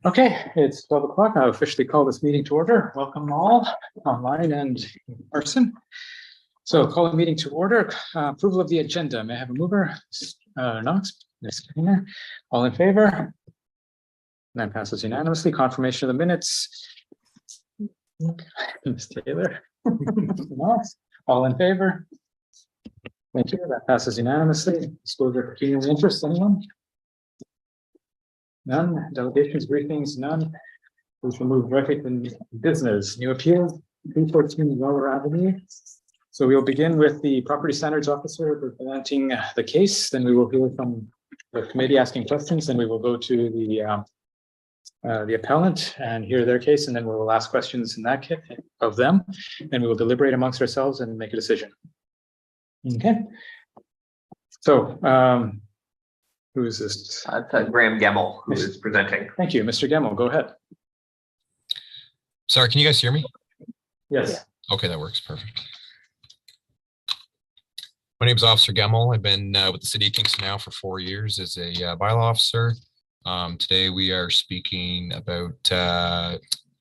Okay, it's 12 o'clock. I officially call this meeting to order. Welcome all, online and in person. So call the meeting to order. Approval of the agenda. May I have a mover? Knox, Ms. Kainer. All in favor? That passes unanimously. Confirmation of the minutes. Ms. Taylor. Knox. All in favor? Thank you. That passes unanimously. Disclosure of pecuniary interest. Anyone? None. Delegations, briefings, none. Please remove directly from business. New appeal, 314 Weller Avenue. So we'll begin with the property standards officer presenting the case. Then we will hear from the committee asking questions. Then we will go to the appellant and hear their case. And then we will ask questions in that case of them. Then we will deliberate amongst ourselves and make a decision. Okay. So, who is this? Graham Gemmell, who is presenting. Thank you, Mr. Gemmell. Go ahead. Sorry, can you guys hear me? Yes. Okay, that works. Perfect. My name is Officer Gemmell. I've been with the City of Kingston now for 4 years as a bylaw officer. Today we are speaking about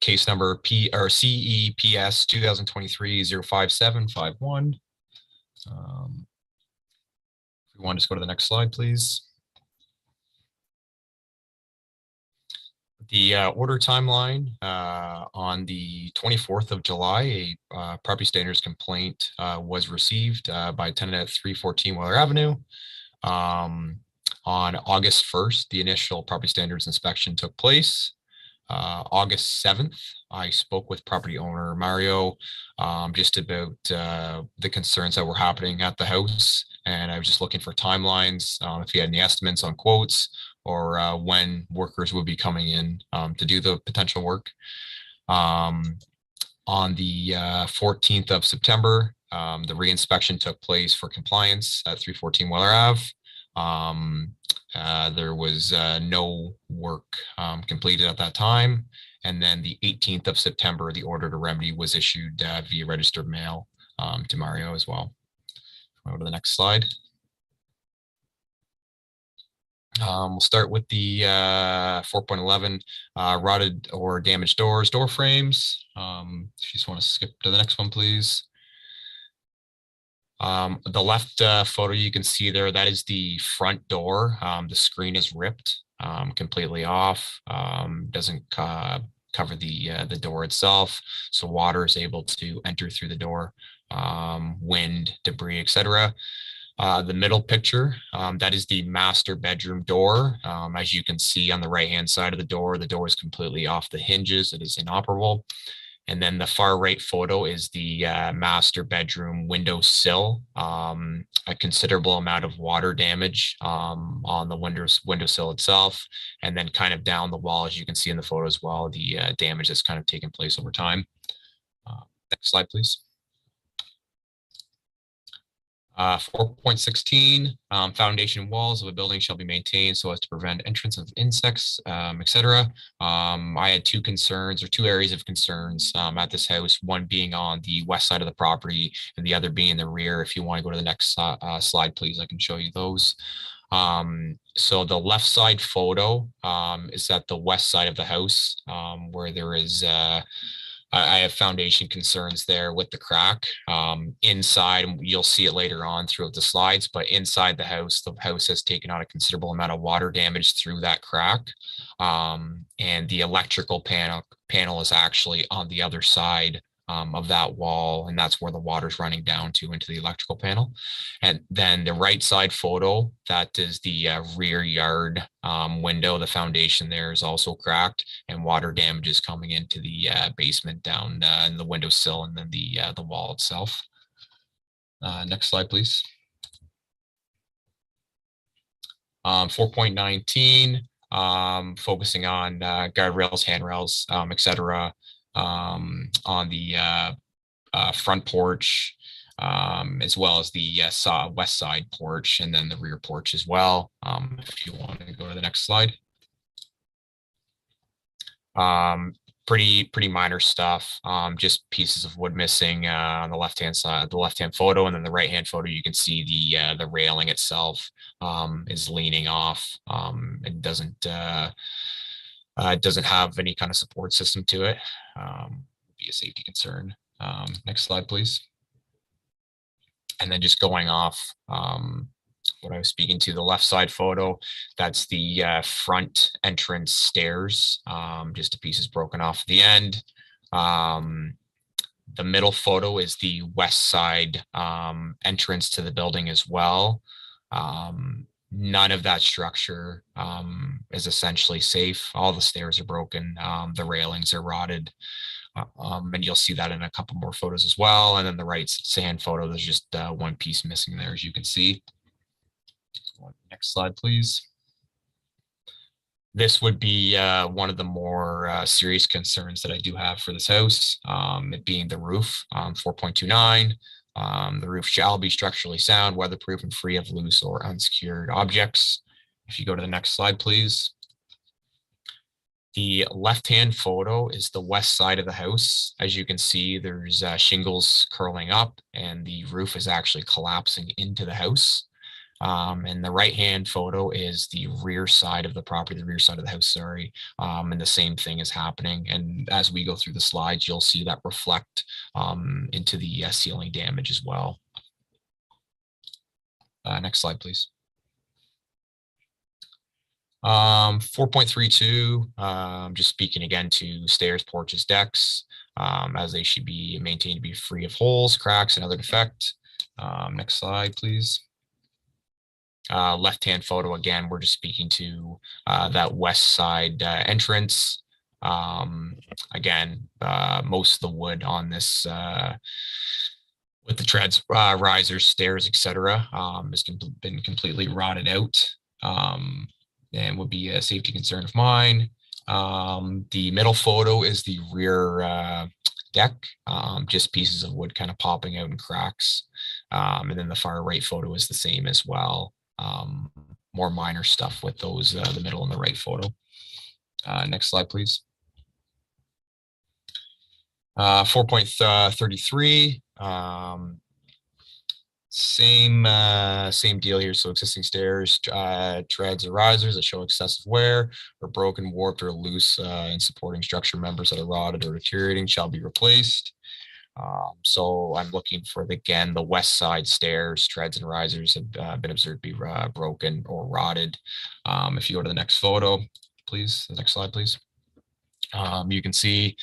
case number CEPS 2023-05751. If we want to just go to the next slide, please. The order timeline on the 24th of July, a property standards complaint was received by tenant at 314 Weller Avenue. On August 1st, the initial property standards inspection took place. August 7th, I spoke with property owner Mario just about the concerns that were happening at the house. And I was just looking for timelines, if he had any estimates on quotes or when workers would be coming in to do the potential work. On the 14th of September, the reinspection took place for compliance at 314 Weller Ave. There was no work completed at that time. And then the 18th of September, the order to remedy was issued via registered mail to Mario as well. Go to the next slide. We'll start with the 4.11 rotted or damaged doors, door frames. If you just want to skip to the next one, please. The left photo you can see there, that is the front door. The screen is ripped completely off. Doesn't cover the door itself, so water is able to enter through the door, wind, debris, etc. The middle picture, that is the master bedroom door. As you can see on the right-hand side of the door is completely off the hinges. It is inoperable. And then the far right photo is the master bedroom window sill. A considerable amount of water damage on the window sill itself. And then kind of down the wall, as you can see in the photo as well, the damage that's kind of taken place over time. Next slide, please. 4.16, foundation walls of a building shall be maintained so as to prevent entrance of insects, etc. I had two areas of concerns at this house, one being on the west side of the property and the other being in the rear. If you want to go to the next slide, please, I can show you those. So the left side photo is at the west side of the house where there is I have foundation concerns there with the crack. Inside, you'll see it later on throughout the slides, but inside the house has taken out a considerable amount of water damage through that crack. And the electrical panel is actually on the other side of that wall, and that's where the water's running down to into the electrical panel. And then the right side photo, that is the rear yard window. The foundation there is also cracked, and water damage is coming into the basement down in the windowsill and then the wall itself. Next slide, please. 4.19, focusing on guardrails, handrails, etc. On the front porch, as well as the west side porch, and then the rear porch as well. If you want to go to the next slide. Pretty minor stuff, just pieces of wood missing on the left-hand side, the left-hand photo, and then the right-hand photo, you can see the railing itself is leaning off. It doesn't it doesn't have any kind of support system to it. Be a safety concern. Next slide, please. And then just going off what I was speaking to, the left side photo, that's the front entrance stairs, just a piece is broken off at the end. The middle photo is the west side entrance to the building as well. None of that structure is essentially safe. All the stairs are broken. The railings are rotted. And you'll see that in a couple more photos as well. And then the right hand photo, there's just one piece missing there, as you can see. Next slide, please. This would be one of the more serious concerns that I do have for this house, it being the roof, 4.29. The roof shall be structurally sound, weatherproof, and free of loose or unsecured objects. If you go to the next slide, please. The left-hand photo is the west side of the house. As you can see, there's shingles curling up and the roof is actually collapsing into the house. And the right-hand photo is the rear side of the property, the rear side of the house, sorry. And the same thing is happening. And as we go through the slides, you'll see that reflect into the ceiling damage as well. Next slide, please. 4.32, just speaking again to stairs, porches, decks, as they should be maintained to be free of holes, cracks, and other defect. Next slide, please. Left-hand photo, again, we're just speaking to that west side entrance. Again, most of the wood on this with the treads, risers, stairs, etc., has been completely rotted out. And would be a safety concern of mine. The middle photo is the rear deck, just pieces of wood kind of popping out in cracks. And then the far right photo is the same as well. More minor stuff with those, the middle and the right photo. Next slide, please. 4.33. Same deal here. So existing stairs, treads, or risers that show excessive wear or broken, warped, or loose and supporting structure members that are rotted or deteriorating shall be replaced. So I'm looking for, again, the west side stairs, treads, and risers have been observed to be broken or rotted. If you go to the next photo, please, the next slide, please. You can see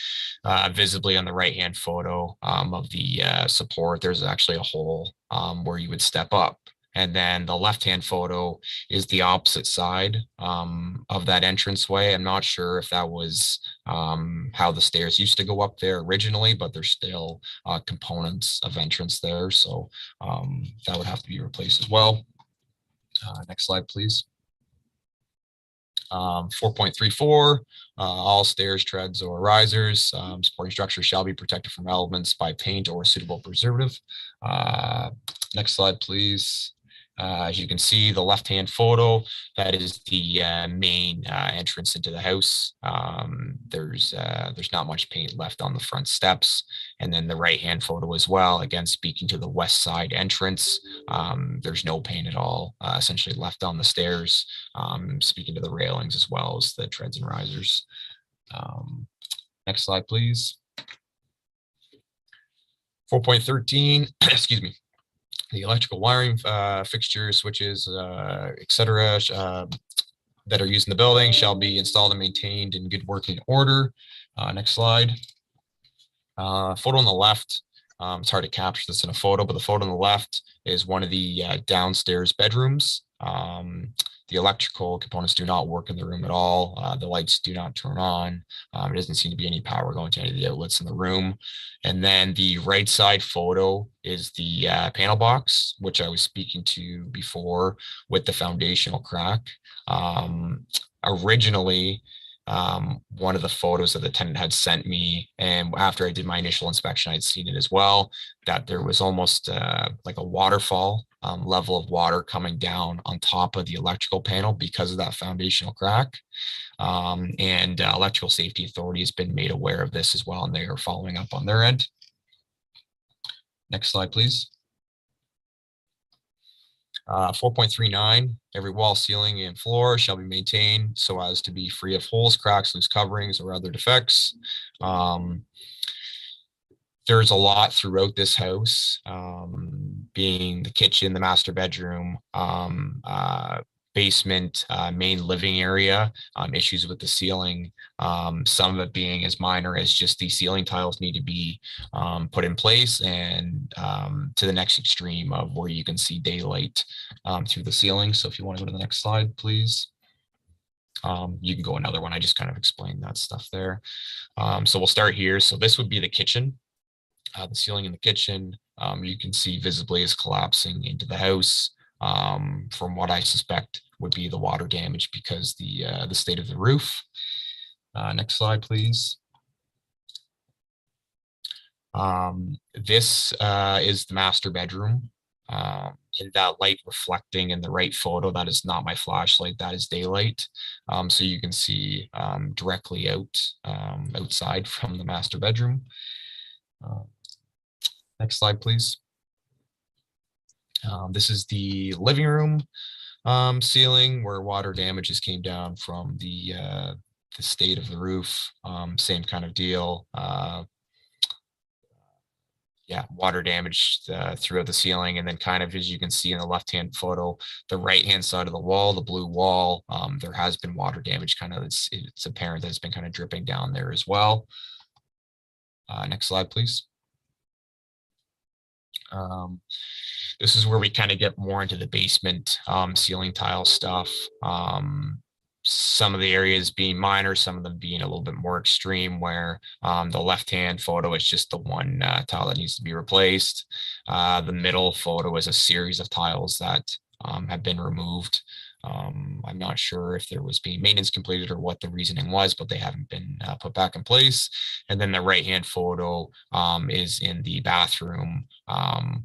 visibly on the right-hand photo of the support, there's actually a hole where you would step up. And then the left-hand photo is the opposite side of that entranceway. I'm not sure if that was how the stairs used to go up there originally, but there's still components of entrance there. So that would have to be replaced as well. Next slide, please. 4.34, all stairs, treads, or risers, supporting structure shall be protected from elements by paint or suitable preservative. Next slide, please. As you can see, the left-hand photo, that is the main entrance into the house. There's not much paint left on the front steps. And then the right-hand photo as well, again, speaking to the west side entrance, there's no paint at all, essentially left on the stairs, speaking to the railings as well as the treads and risers. Next slide, please. 4.13, excuse me. The electrical wiring, fixtures, switches, etc., that are used in the building shall be installed and maintained in good working order. Next slide. Photo on the left. It's hard to capture this in a photo, but the photo on the left is one of the downstairs bedrooms. The electrical components do not work in the room at all. The lights do not turn on. There doesn't seem to be any power going to any of the outlets in the room. And then the right side photo is the panel box, which I was speaking to before with the foundational crack. Originally, one of the photos that the tenant had sent me, and after I did my initial inspection, I'd seen it as well, that there was almost like a waterfall level of water coming down on top of the electrical panel because of that foundational crack. And Electrical Safety Authority has been made aware of this as well, and they are following up on their end. Next slide, please. 4.39, every wall, ceiling, and floor shall be maintained so as to be free of holes, cracks, loose coverings, or other defects. There's a lot throughout this house, being the kitchen, the master bedroom, basement, main living area, issues with the ceiling, some of it being as minor as just the ceiling tiles need to be put in place, and to the next extreme of where you can see daylight through the ceiling. So if you want to go to the next slide, please. You can go another one. I just kind of explained that stuff there. So we'll start here. So this would be the kitchen. The ceiling in the kitchen, you can see visibly is collapsing into the house. From what I suspect would be the water damage because the state of the roof. Next slide, please. This is the master bedroom. And that light reflecting in the right photo, that is not my flashlight, that is daylight. So you can see directly outside from the master bedroom. Next slide, please. This is the living room ceiling where water damages came down from the state of the roof. Same kind of deal. Yeah, water damage throughout the ceiling. And then kind of, as you can see in the left-hand photo, the right-hand side of the wall, the blue wall, there has been water damage. Kind of, it's apparent that it's been kind of dripping down there as well. Next slide, please. This is where we kind of get more into the basement ceiling tile stuff. Some of the areas being minor, some of them being a little bit more extreme, where the left-hand photo is just the one tile that needs to be replaced. The middle photo is a series of tiles that have been removed. I'm not sure if there was being maintenance completed or what the reasoning was, but they haven't been put back in place. And then the right-hand photo is in the bathroom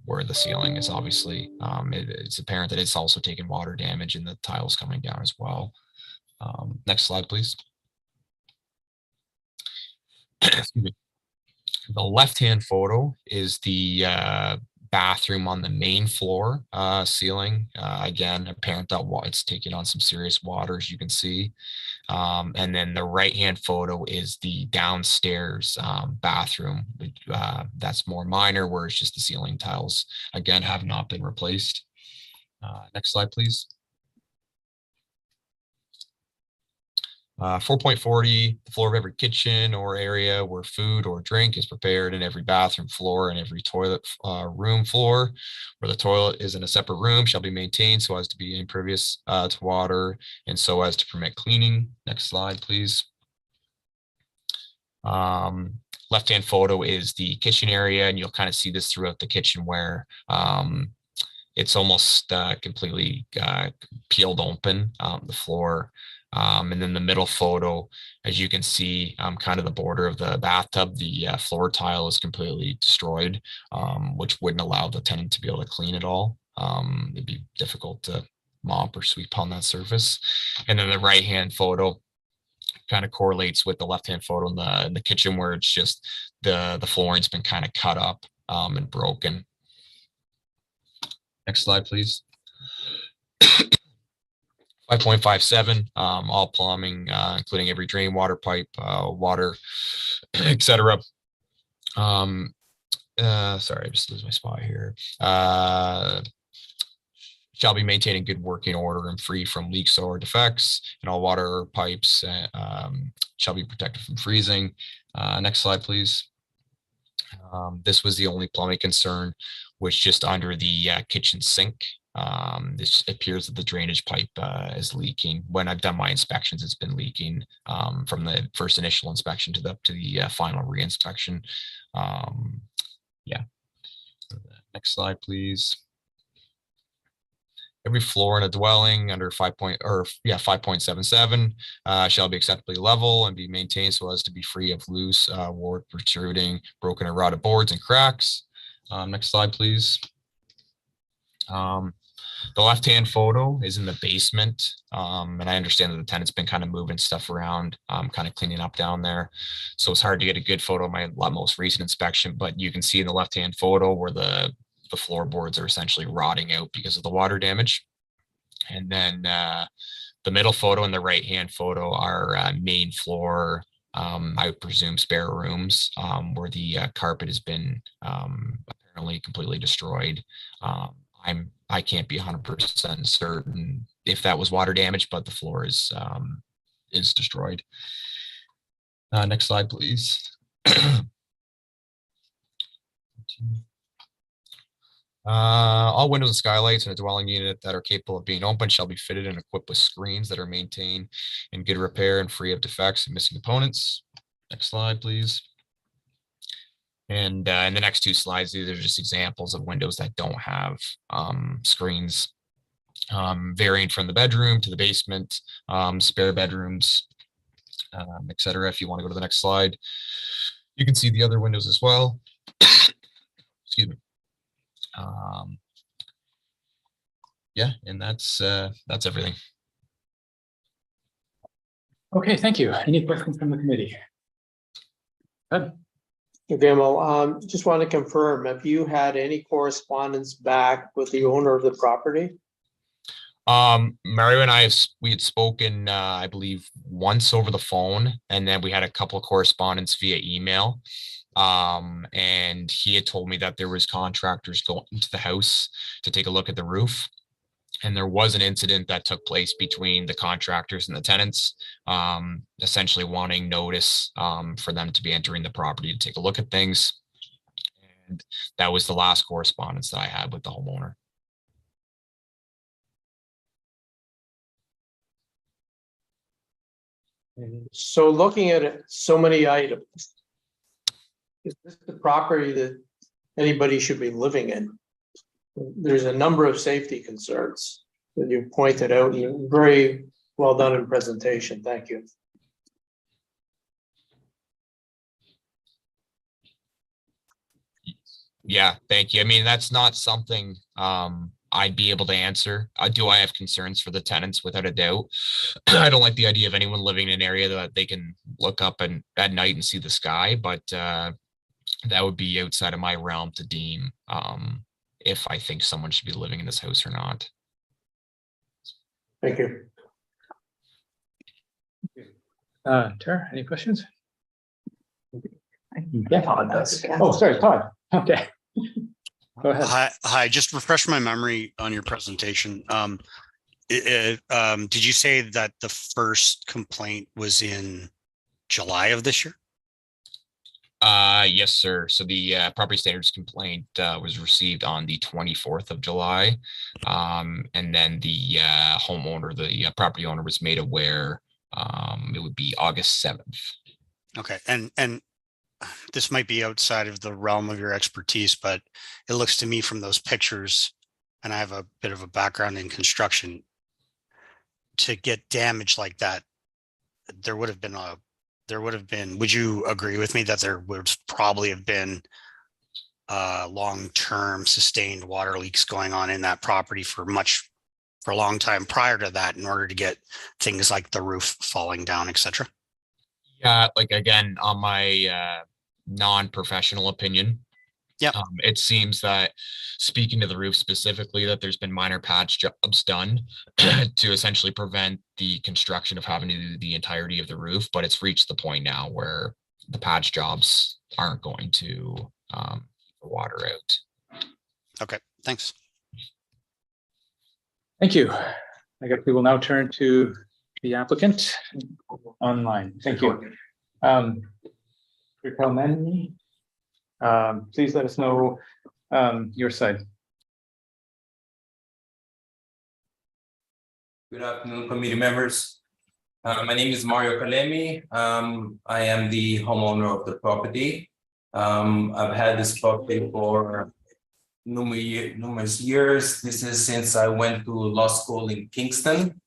where the ceiling is obviously, it's apparent that it's also taken water damage and the tiles coming down as well. Next slide, please. Excuse me. The left-hand photo is the bathroom on the main floor ceiling. Again, apparent that it's taking on some serious water, as you can see. And then the right-hand photo is the downstairs bathroom. That's more minor, where it's just the ceiling tiles, again, have not been replaced. Next slide, please. 4.40, the floor of every kitchen or area where food or drink is prepared, in every bathroom floor and every toilet room floor where the toilet is in a separate room shall be maintained so as to be impervious to water and so as to permit cleaning. Next slide, please. Left-hand photo is the kitchen area, and you'll kind of see this throughout the kitchen where it's almost completely peeled open, the floor. And then the middle photo, as you can see, kind of the border of the bathtub, the floor tile is completely destroyed, which wouldn't allow the tenant to be able to clean it all. It'd be difficult to mop or sweep on that surface. And then the right-hand photo kind of correlates with the left-hand photo in the kitchen, where it's just the flooring's been kind of cut up and broken. Next slide, please. 5.57, all plumbing, including every drain, water pipe, water, etc. Sorry, I just lose my spot here. Shall be maintained in good working order and free from leaks or defects, and all water pipes shall be protected from freezing. Next slide, please. This was the only plumbing concern, which just under the kitchen sink. This appears that the drainage pipe is leaking. When I've done my inspections, it's been leaking from the first initial inspection to the final re-inspection. Yeah. Next slide, please. Every floor in a dwelling under 5.77 shall be acceptably level and be maintained so as to be free of loose, wart, protruding, broken or rotted boards and cracks. Next slide, please. The left-hand photo is in the basement, and I understand that the tenant's been kind of moving stuff around, kind of cleaning up down there. So it's hard to get a good photo of my most recent inspection, but you can see in the left-hand photo where the the floorboards are essentially rotting out because of the water damage. And then the middle photo and the right-hand photo are main floor, I would presume spare rooms, where the carpet has been apparently completely destroyed. I can't be 100% certain if that was water damage, but the floor is destroyed. Next slide, please. All windows and skylights in a dwelling unit that are capable of being opened shall be fitted and equipped with screens that are maintained in good repair and free of defects and missing components. Next slide, please. And in the next two slides, these are just examples of windows that don't have screens, varying from the bedroom to the basement, spare bedrooms, etc. If you want to go to the next slide, you can see the other windows as well. Excuse me. Yeah, and that's everything. Okay, thank you. Any questions from the committee? Good. Gamble, just want to confirm, have you had any correspondence back with the owner of the property? Mario and I we had spoken, I believe, once over the phone, and then we had a couple of correspondence via email. And he had told me that there was contractors going to the house to take a look at the roof. And there was an incident that took place between the contractors and the tenants, essentially wanting notice for them to be entering the property to take a look at things. And that was the last correspondence that I had with the homeowner. So looking at it, so many items. Is this the property that anybody should be living in? There's a number of safety concerns that you pointed out, and very well done in presentation. Thank you. Yeah, thank you. I mean, that's not something I'd be able to answer. Do I have concerns for the tenants? Without a doubt. I don't like the idea of anyone living in an area that they can look up and at night and see the sky, but that would be outside of my realm to deem if I think someone should be living in this house or not. Thank you. Tara, any questions? Yeah. Todd does. Oh, sorry, Todd. Okay. Go ahead. Hi. Just refresh my memory on your presentation. Did you say that the first complaint was in July of this year? Yes, sir. So the property standards complaint was received on the 24th of July. And then the homeowner, the property owner, was made aware it would be August 7th. Okay. And this might be outside of the realm of your expertise, but it looks to me from those pictures, and I have a bit of a background in construction, to get damage like that, there would have been, would you agree with me that there would probably have been long-term sustained water leaks going on in that property for a long time prior to that, in order to get things like the roof falling down, etc.? Yeah, like, again, on my non-professional opinion, it seems that, speaking to the roof specifically, that there's been minor patch jobs done to essentially prevent the construction of having to do the entirety of the roof, but it's reached the point now where the patch jobs aren't going to keep the water out. Okay, thanks. Thank you. I guess we will now turn to the applicant online. Thank you. Please let us know your side. Good afternoon, committee members. My name is Mario Kalemi. I am the homeowner of the property. I've had this property for numerous years. This is since I went to law school in Kingston.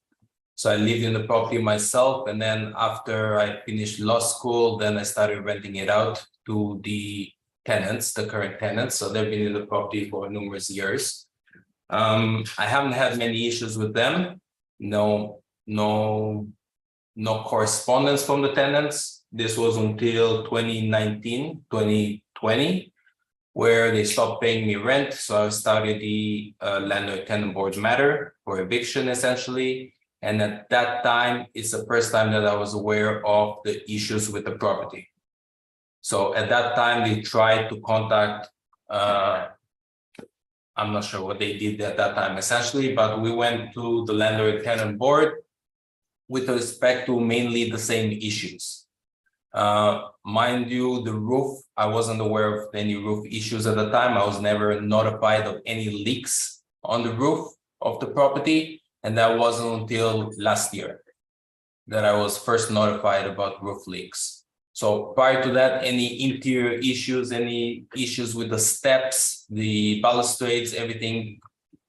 So I lived in the property myself, and then after I finished law school, then I started renting it out to the tenants, the current tenants. So they've been in the property for numerous years. I haven't had many issues with them. No correspondence from the tenants. This was until 2019, 2020. where they stopped paying me rent. So I started the landlord tenant board matter for eviction essentially. And at that time, it's the first time that I was aware of the issues with the property. So at that time, they tried to contact, I'm not sure what they did at that time essentially, but we went to the landlord tenant board with respect to mainly the same issues. Mind you, the roof, I wasn't aware of any roof issues at the time. I was never notified of any leaks on the roof of the property. And that wasn't until last year that I was first notified about roof leaks. So prior to that, any interior issues, any issues with the steps, the balustrades, everything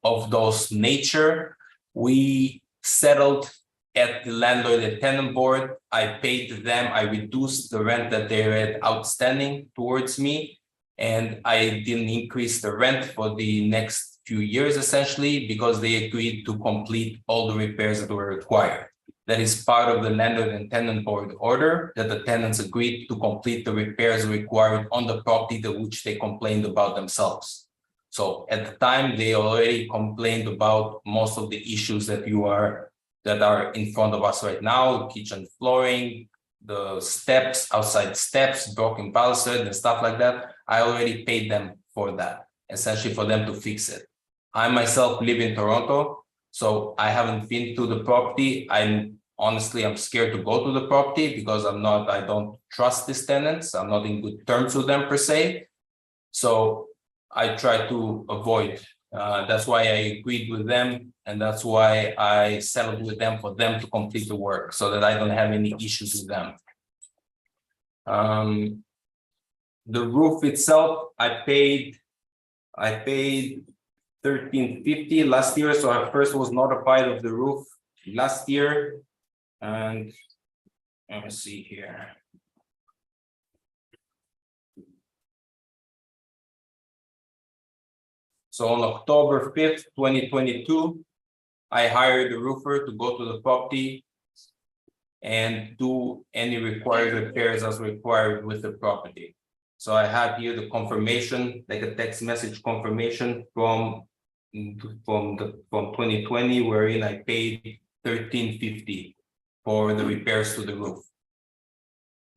of those nature, we settled at the landlord and tenant board. I paid them, I reduced the rent that they had outstanding towards me, and I didn't increase the rent for the next few years essentially because they agreed to complete all the repairs that were required. That is part of the landlord and tenant board order, that the tenants agreed to complete the repairs required on the property that which they complained about themselves. So at the time, they already complained about most of the issues that are in front of us right now: kitchen flooring, the steps, outside steps, broken balustrade and stuff like that. I already paid them for that, essentially for them to fix it. I myself live in Toronto, so I haven't been to the property. I'm scared to go to the property because I don't trust these tenants. I'm not in good terms with them per se. So I try to avoid. That's why I agreed with them. And that's why I settled with them for them to complete the work so that I don't have any issues with them. The roof itself, I paid $1,350 last year. So I first was notified of the roof last year. And let me see here. So on October 5th, 2022, I hired a roofer to go to the property and do any required repairs as required with the property. So I have here the confirmation, like a text message confirmation from 2020, wherein I paid $1,350 for the repairs to the roof.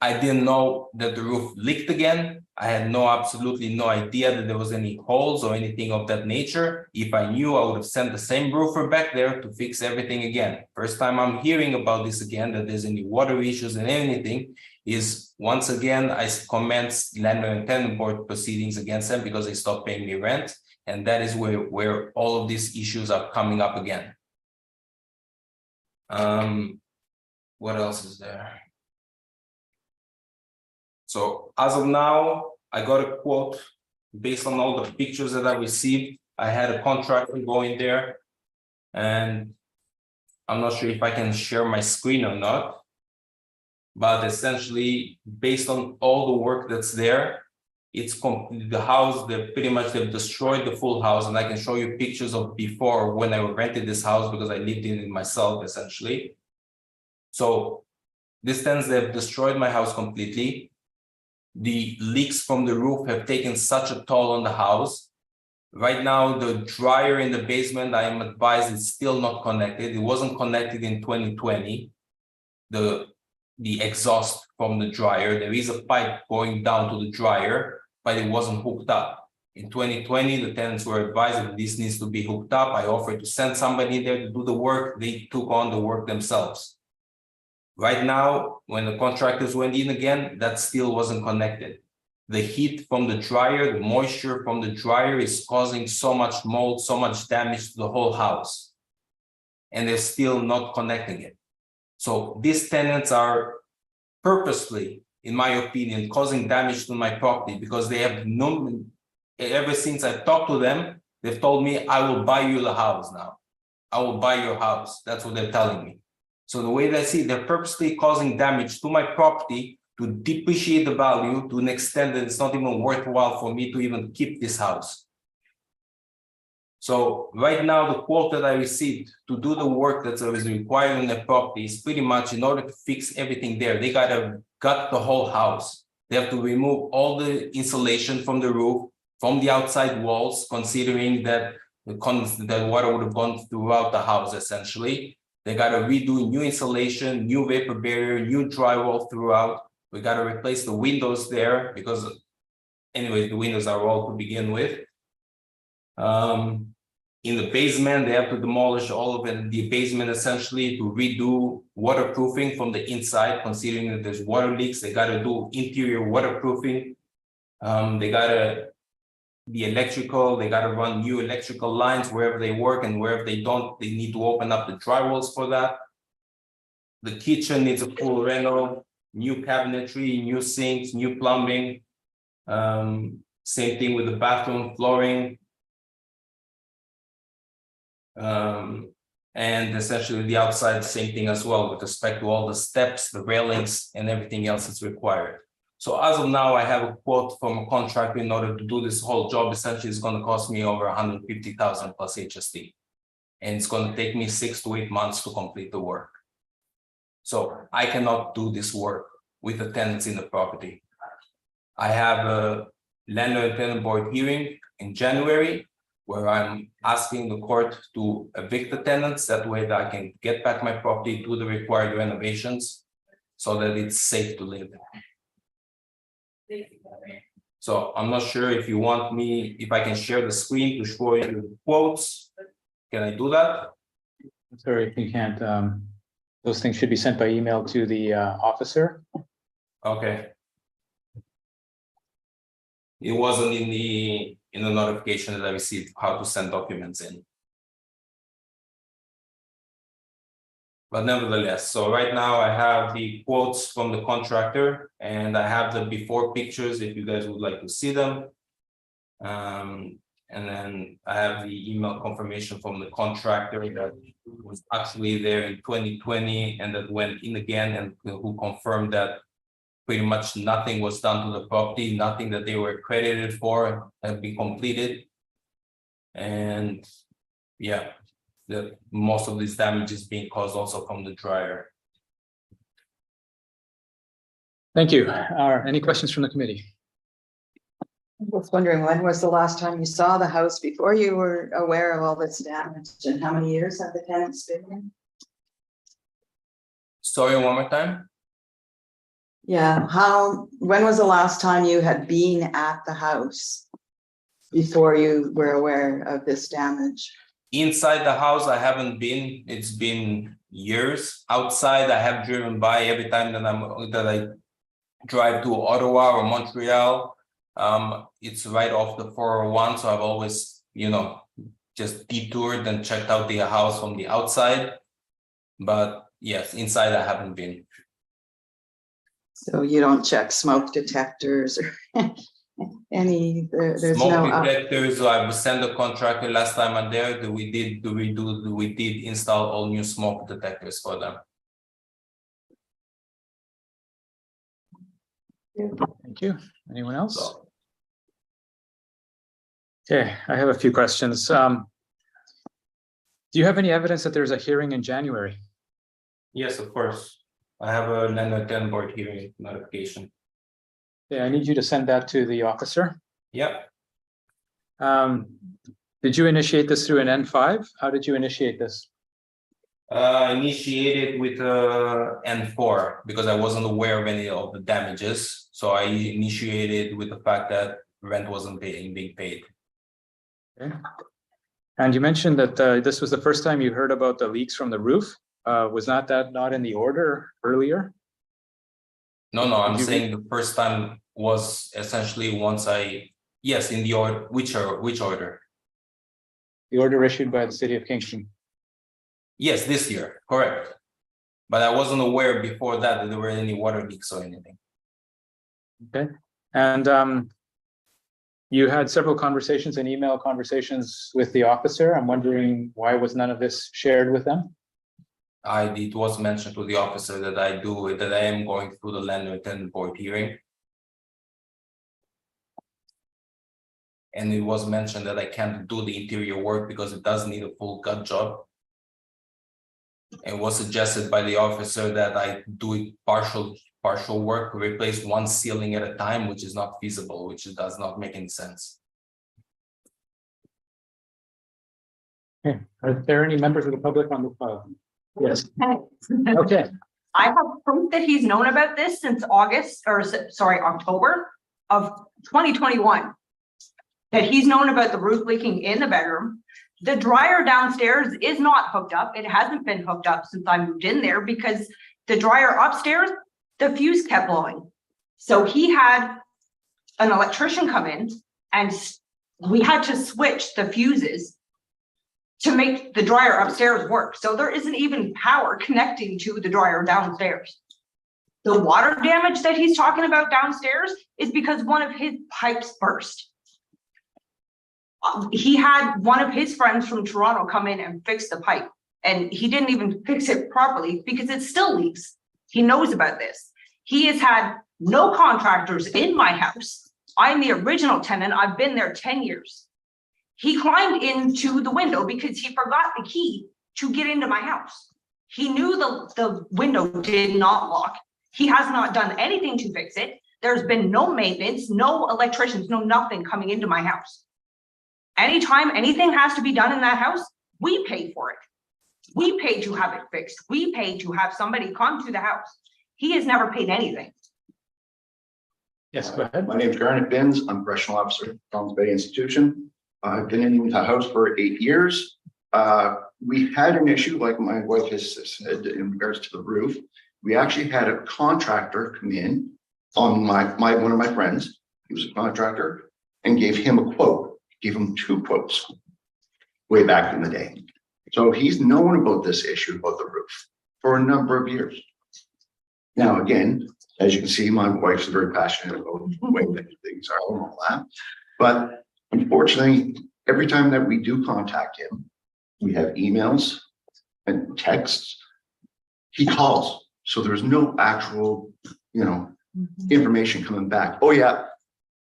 I didn't know that the roof leaked again. I had absolutely no idea that there was any holes or anything of that nature. If I knew, I would have sent the same roofer back there to fix everything again. First time I'm hearing about this again, that there's any water issues and anything, is once again, I commenced landlord and tenant board proceedings against them because they stopped paying me rent. And that is where all of these issues are coming up again. What else is there? So as of now, I got a quote based on all the pictures that I received. I had a contractor going there, and I'm not sure if I can share my screen or not, but essentially based on all the work that's there, it's the house, they've destroyed the full house, and I can show you pictures of before when I rented this house because I lived in it myself essentially. So these tenants, they've destroyed my house completely. The leaks from the roof have taken such a toll on the house. Right now, the dryer in the basement, I am advised, it's still not connected. It wasn't connected in 2020. The exhaust from the dryer, there is a pipe going down to the dryer, but it wasn't hooked up. In 2020, the tenants were advised that this needs to be hooked up. I offered to send somebody there to do the work. They took on the work themselves. Right now, when the contractors went in again, that still wasn't connected. The heat from the dryer, the moisture from the dryer is causing so much mold, so much damage to the whole house. And they're still not connecting it. So these tenants are purposely, in my opinion, causing damage to my property because they have ever since I've talked to them, they've told me, I will buy you the house now. I will buy your house. That's what they're telling me. So the way that I see it, they're purposely causing damage to my property to depreciate the value to an extent that it's not even worthwhile for me to even keep this house. So right now, the quote that I received to do the work that is required on the property is pretty much in order to fix everything there. They gotta gut the whole house. They have to remove all the insulation from the roof, from the outside walls, considering that the water would have gone throughout the house essentially. They got to redo new insulation, new vapor barrier, new drywall throughout. We got to replace the windows there because anyway, the windows are all to begin with. In the basement, they have to demolish all of it in the basement essentially to redo waterproofing from the inside, considering that there's water leaks. They got to do interior waterproofing. They got to the electrical, they got to run new electrical lines wherever they work, and wherever they don't, they need to open up the drywalls for that. The kitchen needs a full reno, new cabinetry, new sinks, new plumbing. Same thing with the bathroom flooring. And essentially the outside, same thing as well with respect to all the steps, the railings, and everything else that's required. So as of now, I have a quote from a contractor in order to do this whole job. Essentially, it's going to cost me over 150,000 plus HST. And it's going to take me 6 to 8 months to complete the work. So I cannot do this work with the tenants in the property. I have a landlord and tenant board hearing in January, where I'm asking the court to evict the tenants. That way that I can get back my property, do the required renovations so that it's safe to live. So I'm not sure if you want me, if I can share the screen to show you the quotes. Can I do that? Sorry, if you can't, those things should be sent by email to the officer. Okay. It wasn't in the notification that I received how to send documents in. But nevertheless, so right now I have the quotes from the contractor and I have the before pictures if you guys would like to see them. And then I have the email confirmation from the contractor that was actually there in 2020 and that went in again, and who confirmed that pretty much nothing was done to the property, nothing that they were credited for had been completed. And yeah, that most of this damage is being caused also from the dryer. Thank you. Any questions from the committee? I was wondering, when was the last time you saw the house before you were aware of all this damage, and how many years have the tenants been in? Sorry, one more time. Yeah, when was the last time you had been at the house before you were aware of this damage? Inside the house, I haven't been. It's been years. Outside, I have driven by every time that I drive to Ottawa or Montreal. It's right off the 401, so I've always, just detoured and checked out the house from the outside. But yes, inside I haven't been. So you don't check smoke detectors or there's Smoke no detectors. I sent the contractor last time I'm there. We did install all new smoke detectors for them. Thank you. Anyone else? Okay, I have a few questions. Do you have any evidence that there's a hearing in January? Yes, of course. I have a landlord tenant board hearing notification. Yeah, I need you to send that to the officer. Yep. Did you initiate this through an N5? How did you initiate this? Initiated with N4 because I wasn't aware of any of the damages. So I initiated with the fact that rent wasn't being paid. Okay. And you mentioned that this was the first time you heard about the leaks from the roof. Was that not in the order earlier? No, I'm saying the first time was essentially once yes, in the order. Which order? The order issued by the city of Kingston. Yes, this year, correct. But I wasn't aware before that there were any water leaks or anything. Okay. And you had several conversations and email conversations with the officer. I'm wondering why was none of this shared with them? It was mentioned to the officer that I am going through the landlord tenant board hearing. And it was mentioned that I can't do the interior work because it does need a full gut job. It was suggested by the officer that I do it partial work, replace one ceiling at a time, which is not feasible, which does not make any sense. Okay, are there any members of the public on the phone? Yes, okay, I have proof that he's known about this since August, or sorry, October of 2021. That he's known about the roof leaking in the bedroom. The dryer downstairs is not hooked up. It hasn't been hooked up since I moved in there because the dryer upstairs, the fuse kept blowing. So he had an electrician come in and we had to switch the fuses to make the dryer upstairs work. So there isn't even power connecting to the dryer downstairs. The water damage that he's talking about downstairs is because one of his pipes burst. He had one of his friends from Toronto come in and fix the pipe, and he didn't even fix it properly because it still leaks. He knows about this. He has had no contractors in my house. I'm the original tenant. I've been there 10 years. He climbed into the window because he forgot the key to get into my house. He knew the window did not lock. He has not done anything to fix it. There's been no maintenance, no electricians, no nothing coming into my house. Anytime anything has to be done in that house, we pay for it. We pay to have it fixed. We pay to have somebody come to the house. He has never paid anything. yes, go ahead. My name is Garnet Binns. I'm correctional officer at Thomas Bay Institution. I've been in the house for 8 years. We had an issue, like my wife has said, in regards to the roof. We actually had a contractor come in on one of my friends. He was a contractor and gave him a quote. Gave him 2 quotes way back in the day. So he's known about this issue about the roof for a number of years. Now, again, as you can see, my wife's very passionate about the way that things are and all that. But unfortunately, every time that we do contact him, we have emails and texts. He calls. So there's no actual, information coming back. Oh, yeah.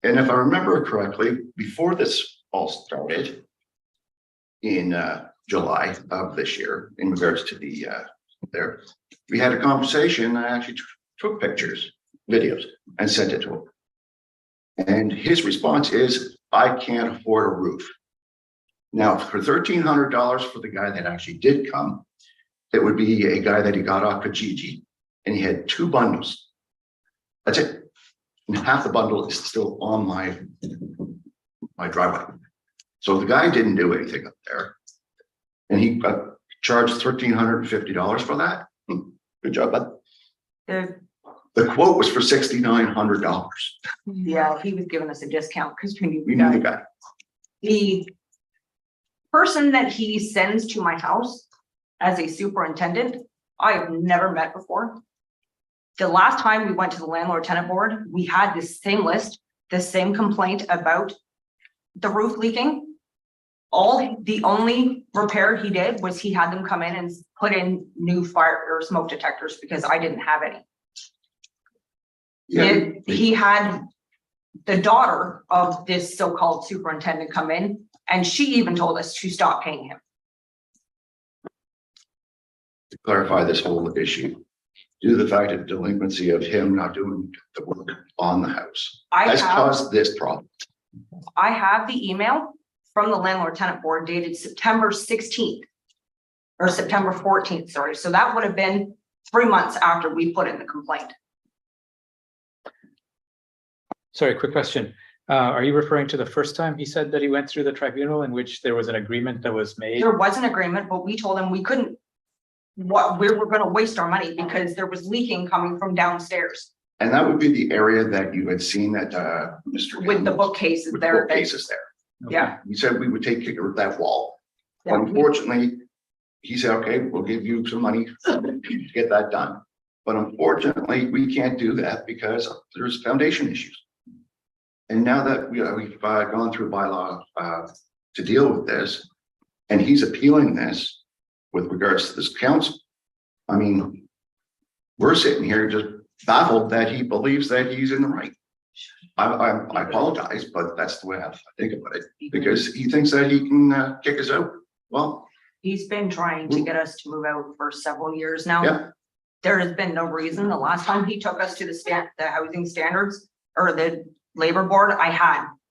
And if I remember correctly, before this all started in July of this year, in regards to the we had a conversation. I actually took pictures, videos, and sent it to him. And his response is, I can't afford a roof. Now, for $1,300 for the guy that actually did come, it would be a guy that he got off Kijiji, and he had 2 bundles. That's it. And half the bundle is still on my driveway. So the guy didn't do anything up there. And he got charged $1,350 for that. Good job, bud. The quote was for $6,900. Yeah, he was giving us a discount because we knew We knew the guy. the person that he sends to my house as a superintendent, I have never met before. The last time we went to the landlord tenant board, we had this same list, the same complaint about the roof leaking. The only repair he did was he had them come in and put in new fire or smoke detectors because I didn't have any. Yeah. He had the daughter of this so-called superintendent come in, and she even told us to stop paying him. To clarify this whole issue, due to the fact of delinquency of him not doing the work on the house has caused this problem. I have the email from the landlord tenant board dated September 16th or September 14th, sorry. So that would have been 3 months after we put in the complaint. Sorry, quick question. Are you referring to the first time he said that he went through the tribunal in which there was an agreement that was made? There was an agreement, but we told him we couldn't, we were going to waste our money because there was leaking coming from downstairs. And that would be the area that you had seen that Mr. With the bookcases with the there. bookcases there. Yeah. We said we would take care of that wall. Yeah. Unfortunately, he said, okay, we'll give you some money to get that done. But unfortunately, we can't do that because there's foundation issues. And now that we've gone through bylaw to deal with this, and he's appealing this with regards to this council, I mean, we're sitting here just baffled that he believes that he's in the right. I apologize, but that's the way I think about it, because he thinks that he can kick us out. Well, He's been trying to get us to move out for several years now. Yeah. There has been no reason. The last time he took us to the housing standards or the labor board,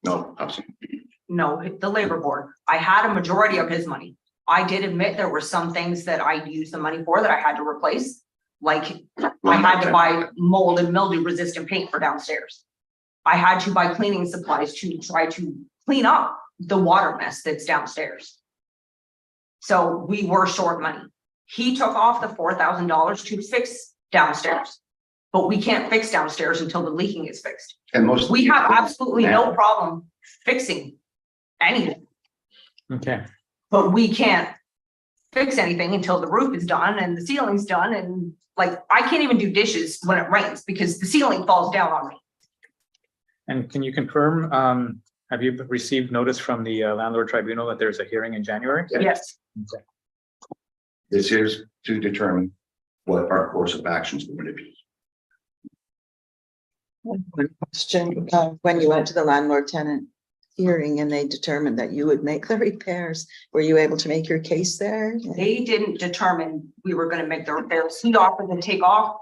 no, absolutely. the labor board, I had a majority of his money. I did admit there were some things that I used the money for that I had to replace. Like I had to buy mold and mildew resistant paint for downstairs. I had to buy cleaning supplies to try to clean up the water mess that's downstairs. So we were short money. He took off the $4,000 to fix downstairs. But we can't fix downstairs until the leaking is fixed. And most. We have absolutely no problem fixing anything, Okay, but we can't fix anything until the roof is done and the ceiling's done. And like, I can't even do dishes when it rains because the ceiling falls down on me. and can you confirm, have you received notice from the landlord tribunal that there's a hearing in January? Yes. Okay. This is to determine what our course of actions are going to be. Question, when you went to the landlord tenant hearing and they determined that you would make the repairs, were you able to make your case there? They didn't determine we were gonna make the repairs. He offered to take off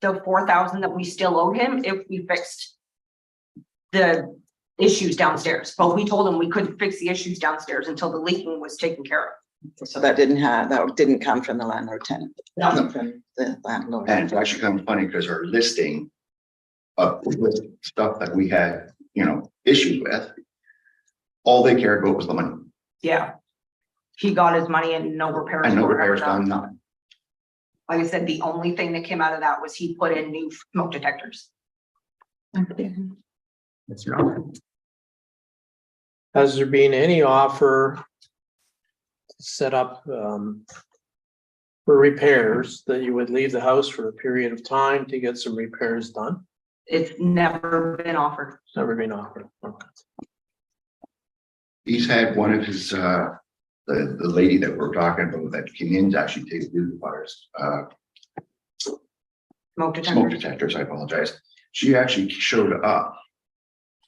the $4,000 that we still owed him if we fixed the issues downstairs. But we told him we couldn't fix the issues downstairs until the leaking was taken care of. So that didn't come from the landlord tenant, No. not from the landlord. And it's actually kind of funny because our listing of stuff that we had, issues with, all they cared about was the money. Yeah. He got his money and no repairs. And no were ever repairs done, nothing. Like I said, the only thing that came out of that was he put in new smoke detectors. Okay. It's wrong. Has there been any offer set up for repairs that you would leave the house for a period of time to get some repairs done? It's never been offered. It's never been offered. Okay. He's had one of his, the lady that we're talking about that came in to actually take the fires, Smoke detectors. smoke detectors, I apologize. She actually showed up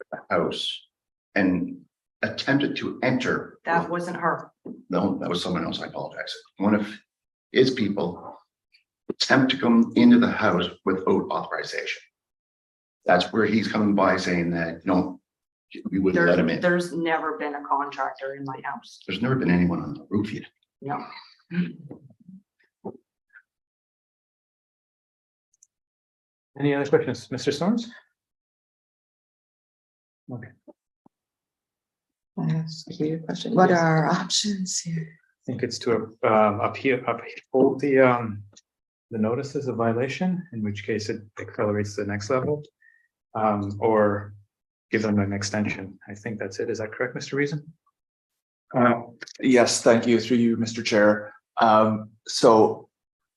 at the house and attempted to enter. That wasn't her. No, that was someone else, I apologize. One of his people attempt to come into the house without authorization. That's where he's coming by saying that, no, we wouldn't let him in. There's never been a contractor in my house. There's never been anyone on the roof yet. No. Any other questions, Mr. Storms? Okay, I ask you a question. What are our options here? I think it's to uphold the notices of violation, in which case it accelerates to the next level, or give them an extension. I think that's it. Is that correct, Mr. Reason? Yes, thank you, through you, Mr. Chair. So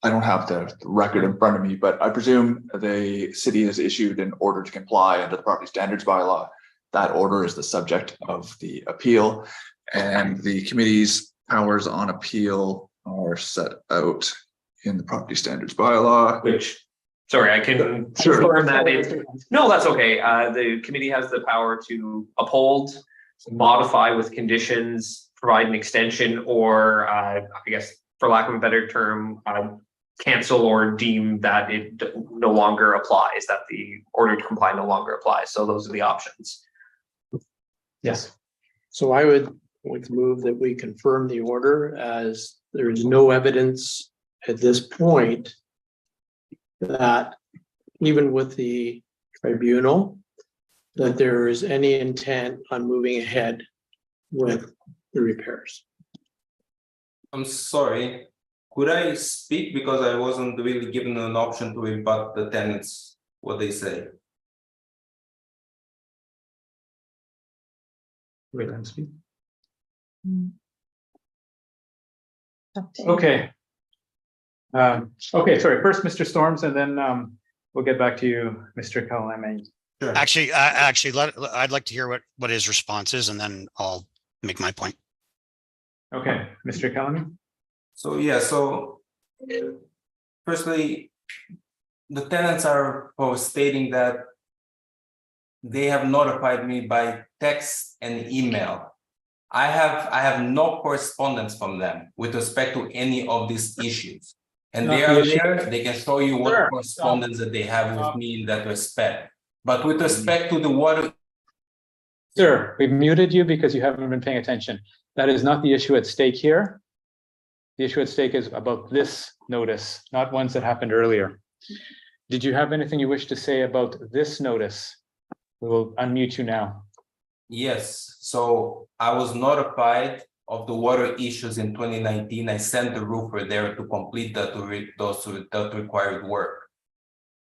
I don't have the record in front of me, but I presume the city has issued an order to comply under the property standards bylaw. That order is the subject of the appeal, and the committee's powers on appeal are set out in the property standards bylaw. Which, sorry, I can Sure. confirm that no, that's okay. The committee has the power to uphold, modify with conditions, provide an extension, or I guess, for lack of a better term, cancel or deem that it no longer applies, that the order to comply no longer applies. So those are the options. Yes. So I would move that we confirm the order, as there is no evidence at this point that even with the tribunal, that there is any intent on moving ahead with the repairs. I'm sorry, could I speak because I wasn't really given an option to rebut the tenants, what they say? Wait, let me speak. Up to you. Okay. Okay, sorry, first Mr. Storms, and then we'll get back to you, Mr. Kalame. Actually, I'd like to hear what his response is, and then I'll make my point. Okay, Mr. Kalame? So, yeah, firstly, the tenants are stating that they have notified me by text and email. I have no correspondence from them with respect to any of these issues. And they are there, they can show you what correspondence that they have with me in that respect. But with respect to the water. Sir, we've muted you because you haven't been paying attention. That is not the issue at stake here. the issue at stake is about this notice, not ones that happened earlier. Did you have anything you wish to say about this notice? We will unmute you now. Yes, so I was notified of the water issues in 2019. I sent the roofer there to complete that required work.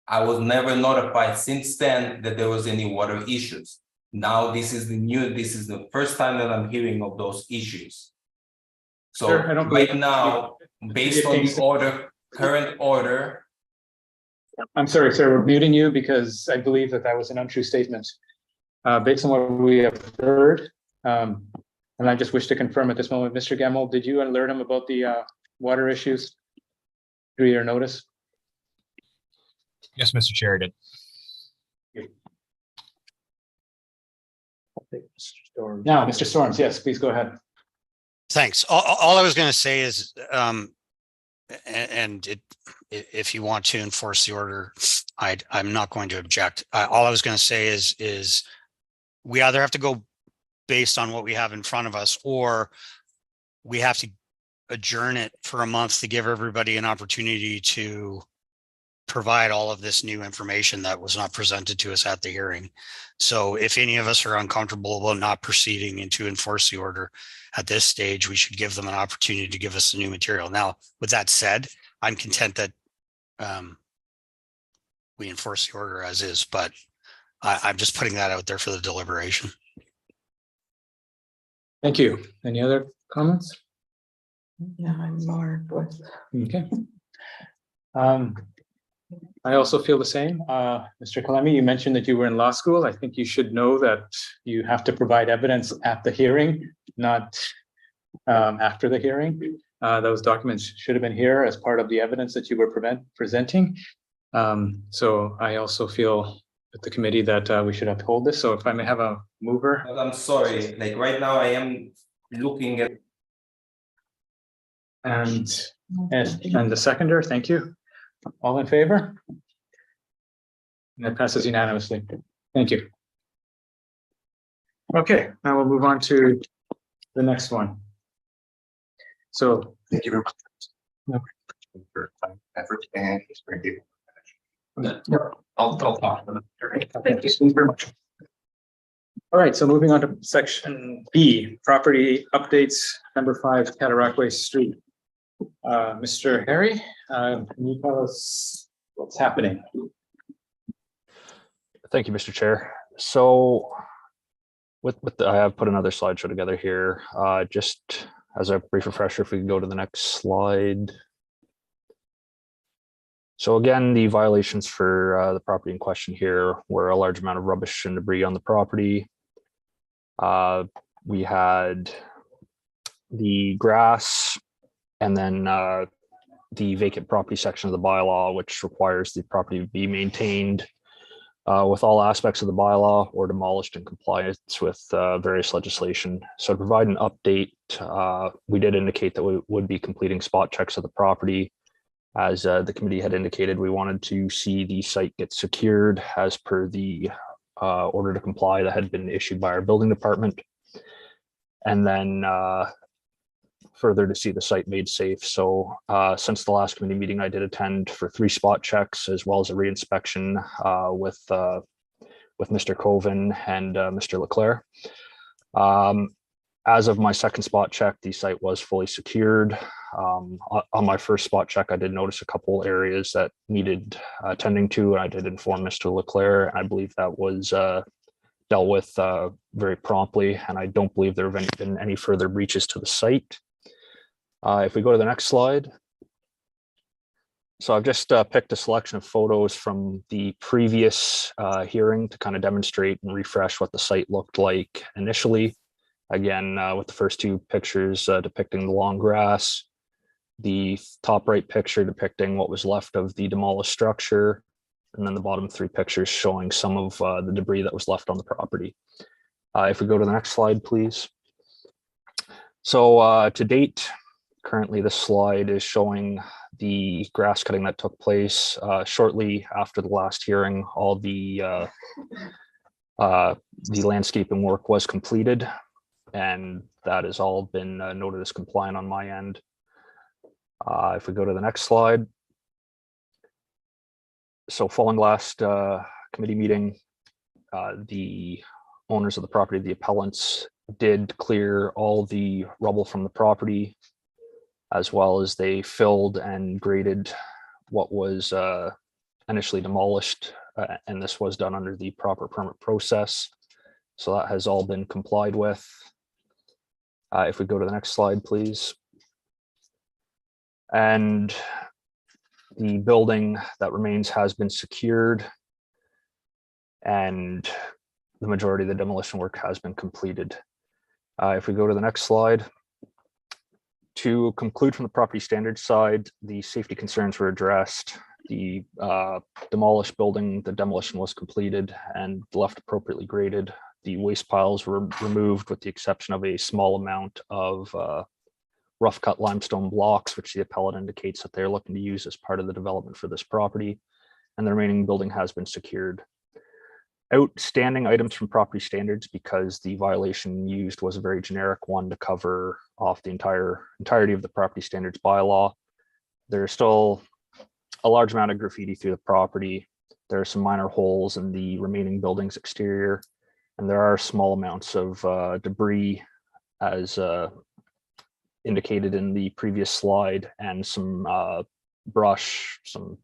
I was never notified since then that there was any water issues. Now this is the first time that I'm hearing of those issues. So Sir, I don't right believe- now, based on the current order, I'm sorry, sir, we're muting you because I believe that that was an untrue statement. Based on what we have heard, and I just wish to confirm at this moment, Mr. Gemmell, did you alert him about the water issues through your notice? Yes, Mr. Chair, I did. Now, Mr. Storms, yes, please go ahead. Thanks. All I was going to say is, if you want to enforce the order, I'm not going to object. All I was going to say is we either have to go based on what we have in front of us, or we have to adjourn it for a month to give everybody an opportunity to provide all of this new information that was not presented to us at the hearing. So if any of us are uncomfortable about not proceeding and to enforce the order at this stage, we should give them an opportunity to give us the new material. Now, with that said, I'm content that we enforce the order as is, but I'm just putting that out there for the deliberation. Thank you. Any other comments? Yeah, I'm more with. Okay. I also feel the same. Mr. Kalemi, you mentioned that you were in law school. I think you should know that you have to provide evidence at the hearing, not after the hearing. Those documents should have been here as part of the evidence that you were presenting. So I also feel with the committee that we should uphold this. So if I may have a mover. but I'm sorry, like right now I am looking at. And the seconder, thank you. All in favor? And that passes unanimously. Thank you. Okay, now we'll move on to the next one. So, Thank you very much. No. For time, effort, and history. I'll talk. Thank you very much. All right, so moving on to section B, property updates, number 5, Cataraqui Street. Mr. Harry, can you tell us what's happening? Thank you, Mr. Chair. So I have put another slideshow together here. Just as a brief refresher, if we can go to the next slide. So again, the violations for the property in question here were a large amount of rubbish and debris on the property. We had the grass, and then the vacant property section of the bylaw, which requires the property to be maintained with all aspects of the bylaw or demolished in compliance with various legislation. So to provide an update, we did indicate that we would be completing spot checks of the property. As the committee had indicated, we wanted to see the site get secured as per the order to comply that had been issued by our building department. And then further to see the site made safe. So since the last committee meeting, I did attend for 3 spot checks as well as a reinspection with Mr. Coven and Mr. Leclerc. As of my second spot check, the site was fully secured. On my first spot check, I did notice a couple areas that needed attending to, and I did inform Mr. Leclerc. I believe that was dealt with very promptly, and I don't believe there have been any further breaches to the site. If we go to the next slide. So I've just picked a selection of photos from the previous hearing to kind of demonstrate and refresh what the site looked like initially. Again, with the first 2 pictures depicting the long grass, the top right picture depicting what was left of the demolished structure, and then the bottom 3 pictures showing some of the debris that was left on the property. If we go to the next slide, please. So to date, currently this slide is showing the grass cutting that took place shortly after the last hearing. All the landscaping work was completed, and that has all been noted as compliant on my end. If we go to the next slide. So following last committee meeting, the owners of the property, the appellants, did clear all the rubble from the property, as well as they filled and graded what was initially demolished, and this was done under the proper permit process. So that has all been complied with. If we go to the next slide, please. And the building that remains has been secured, and the majority of the demolition work has been completed. If we go to the next slide. To conclude from the property standards side, the safety concerns were addressed. The demolished building, the demolition was completed and left appropriately graded. The waste piles were removed with the exception of a small amount of rough cut limestone blocks, which the appellant indicates that they're looking to use as part of the development for this property. And the remaining building has been secured. Outstanding items from property standards, because the violation used was a very generic one to cover off the entirety of the property standards bylaw. There's still a large amount of graffiti through the property. There are some minor holes in the remaining building's exterior, and there are small amounts of debris as indicated in the previous slide, and some brush, some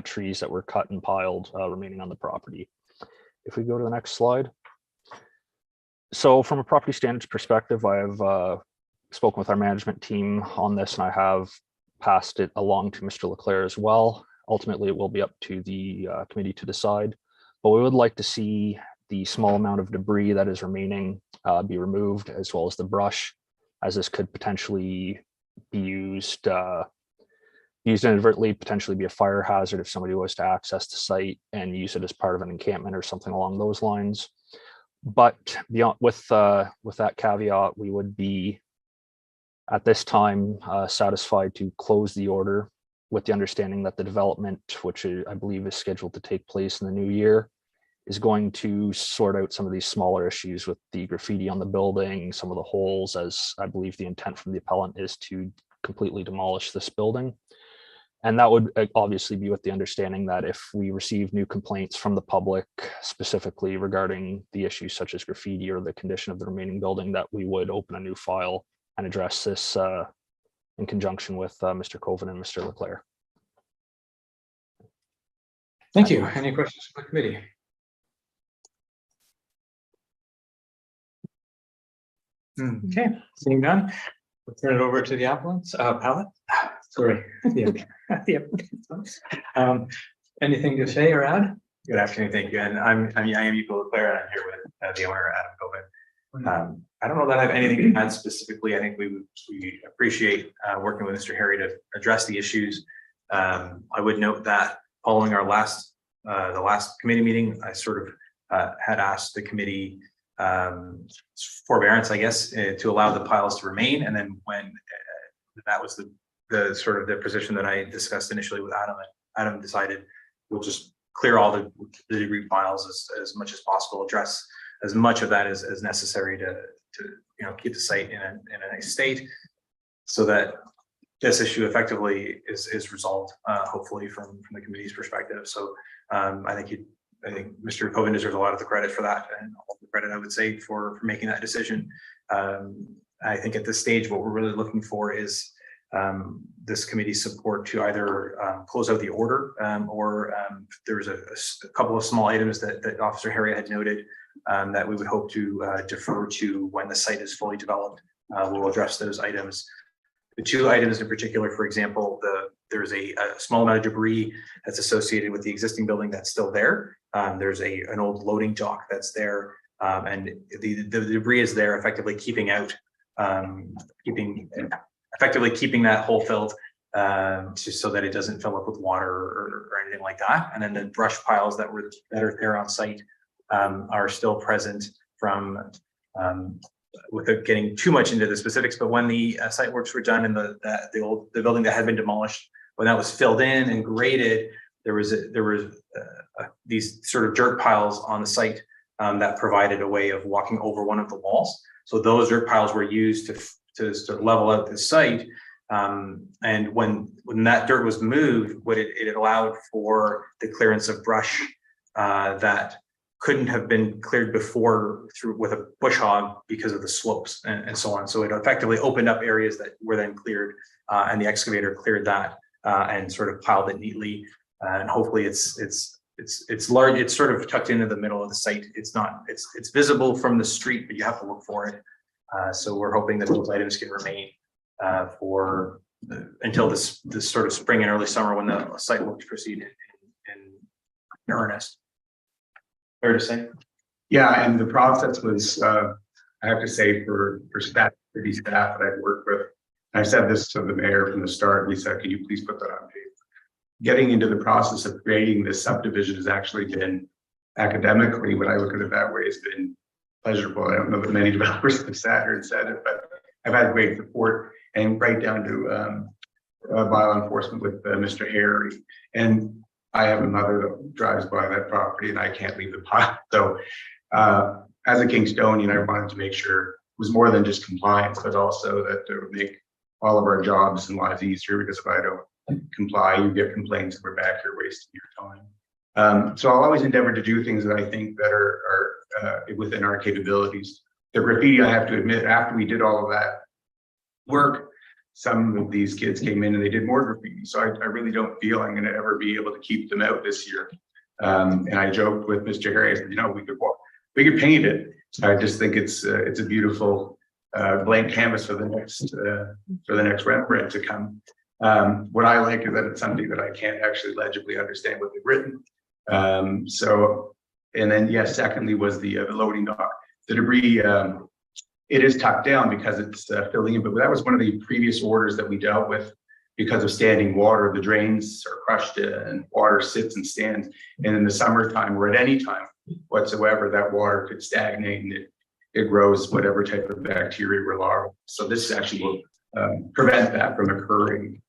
trees that were cut and piled remaining on the property. If we go to the next slide. So from a property standards perspective, I have spoken with our management team on this, and I have passed it along to Mr. Leclerc as well. Ultimately, it will be up to the committee to decide, but we would like to see the small amount of debris that is remaining be removed, as well as the brush, as this could potentially be used inadvertently, potentially be a fire hazard if somebody was to access the site and use it as part of an encampment or something along those lines. But beyond, with that caveat, we would be at this time satisfied to close the order with the understanding that the development, which I believe is scheduled to take place in the new year, is going to sort out some of these smaller issues with the graffiti on the building, some of the holes, as I believe the intent from the appellant is to completely demolish this building. And that would obviously be with the understanding that if we receive new complaints from the public, specifically regarding the issues such as graffiti or the condition of the remaining building, that we would open a new file and address this in conjunction with Mr. Coven and Mr. Leclerc. Thank you. Any questions from the committee? Okay, seeing none, we'll turn it over to the appellants. Appellant. Sorry. Anything to say or add? Good afternoon, thank you. And I am Equal Leclerc, and I'm here with the owner, Adam Coven. I don't know that I have anything to add specifically. I think we appreciate working with Mr. Harry to address the issues. I would note that following our the last committee meeting, I sort of had asked the committee forbearance, I guess, to allow the piles to remain. And then when that was the sort of the position that I discussed initially with Adam, and Adam decided we'll just clear all the debris piles as much as possible, address as much of that as necessary to keep the site in a nice state, so that this issue effectively is resolved, hopefully from the committee's perspective. So I think Mr. Coven deserves a lot of the credit for that, and all the credit I would say for making that decision. I think at this stage, what we're really looking for is this committee's support to either close out the order, or there was a couple of small items that Officer Harry had noted that we would hope to defer to when the site is fully developed. We'll address those items. The two items in particular, for example, there's a small amount of debris that's associated with the existing building that's still there. There's an old loading dock that's there, and the debris is there, effectively keeping that hole filled, so that it doesn't fill up with water or anything like that. And then the brush piles that are there on site are still present from, without getting too much into the specifics, but when the site works were done in the building that had been demolished, when that was filled in and graded, there was these sort of dirt piles on the site that provided a way of walking over one of the walls. So those dirt piles were used to sort of level out the site, And when that dirt was moved, it allowed for the clearance of brush that couldn't have been cleared before through with a bush hog because of the slopes and so on. So it effectively opened up areas that were then cleared, and the excavator cleared that and sort of piled it neatly. And hopefully it's large. It's sort of tucked into the middle of the site. It's visible from the street, but you have to look for it. So we're hoping that those items can remain until this sort of spring and early summer when the site will proceed in earnest. Fair to say? Yeah, and the process was, I have to say, for staff that I've worked with, and I said this to the mayor from the start. We said, "Can you please put that on paper?" Getting into the process of creating this subdivision has actually been academically, when I look at it that way, has been pleasurable. I don't know that many developers have sat here and said it, but I've had great support, and right down to bylaw enforcement with Mr. Harry. And I have a mother that drives by that property and I can't leave the pile. So as a Kingstonian, I wanted to make sure it was more than just compliance, but also that it would make all of our jobs and lives easier, because if I don't comply, you get complaints and we're back here wasting your time. So I'll always endeavor to do things that I think that are within our capabilities. The graffiti, I have to admit, after we did all of that work, some of these kids came in and they did more graffiti. So I really don't feel I'm going to ever be able to keep them out this year. And I joked with Mr. Harry, I said, we could paint it. I just think it's a beautiful blank canvas for the next Rembrandt to come. What I like is that it's something that I can't actually legibly understand what they've written. And then yes, secondly was the loading dock. The debris, it is tucked down because it's filling in, but that was one of the previous orders that we dealt with because of standing water. The drains are crushed and water sits and stands. And in the summertime or at any time whatsoever, that water could stagnate and it grows whatever type of bacteria or larvae. So this actually will prevent that from occurring.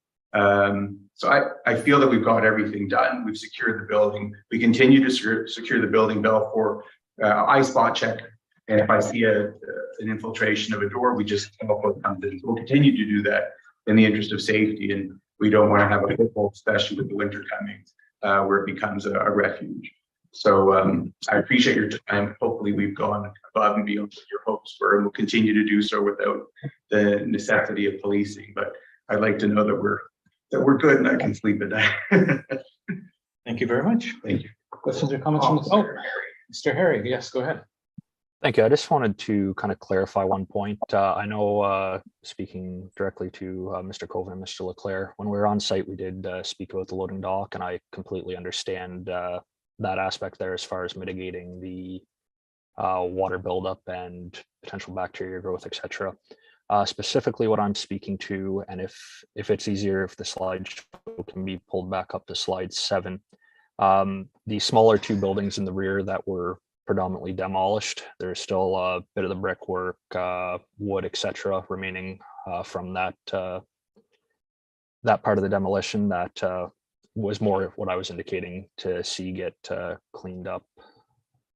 So I feel that we've got everything done. We've secured the building. We continue to secure the building bell for eye spot check. And if I see an infiltration of a door, we just tell what comes in. We'll continue to do that in the interest of safety. And we don't want to have a pitfall, especially with the winter coming, where it becomes a refuge. So I appreciate your time. Hopefully we've gone above and beyond what your hopes were, and we'll continue to do so without the necessity of policing. But I'd like to know that we're good and I can sleep at night. Thank you very much. Thank you. Questions or comments from the Mr. Harry, yes, go ahead. Thank you. I just wanted to kind of clarify one point. I know, speaking directly to Mr. Coven and Mr. Leclerc, when we were on site, we did speak about the loading dock, and I completely understand that aspect there as far as mitigating the water buildup and potential bacteria growth, etc. Specifically, what I'm speaking to, and if it's easier, if the slide can be pulled back up to slide 7, the smaller 2 buildings in the rear that were predominantly demolished. There's still a bit of the brickwork, wood, etc., remaining from that part of the demolition that was more what I was indicating to see get cleaned up.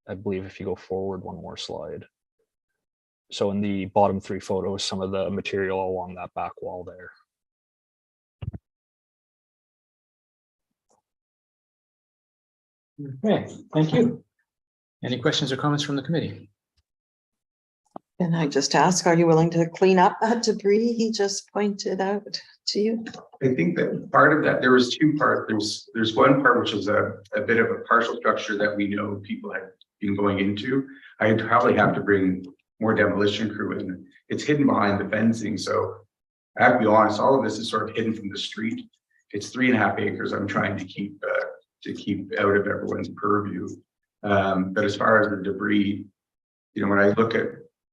I believe if you go forward one more slide. So in the bottom 3 photos, some of the material along that back wall there. Okay, thank you. Any questions or comments from the committee? Can I just ask, are you willing to clean up that debris he just pointed out to you? I think that part of that, there was 2 parts. There's one part which is a bit of a partial structure that we know people have been going into. I'd probably have to bring more demolition crew in. It's hidden behind the fencing. So I have to be honest, all of this is sort of hidden from the street. It's 3.5 acres I'm trying to keep out of everyone's purview. But as far as the debris, when I look at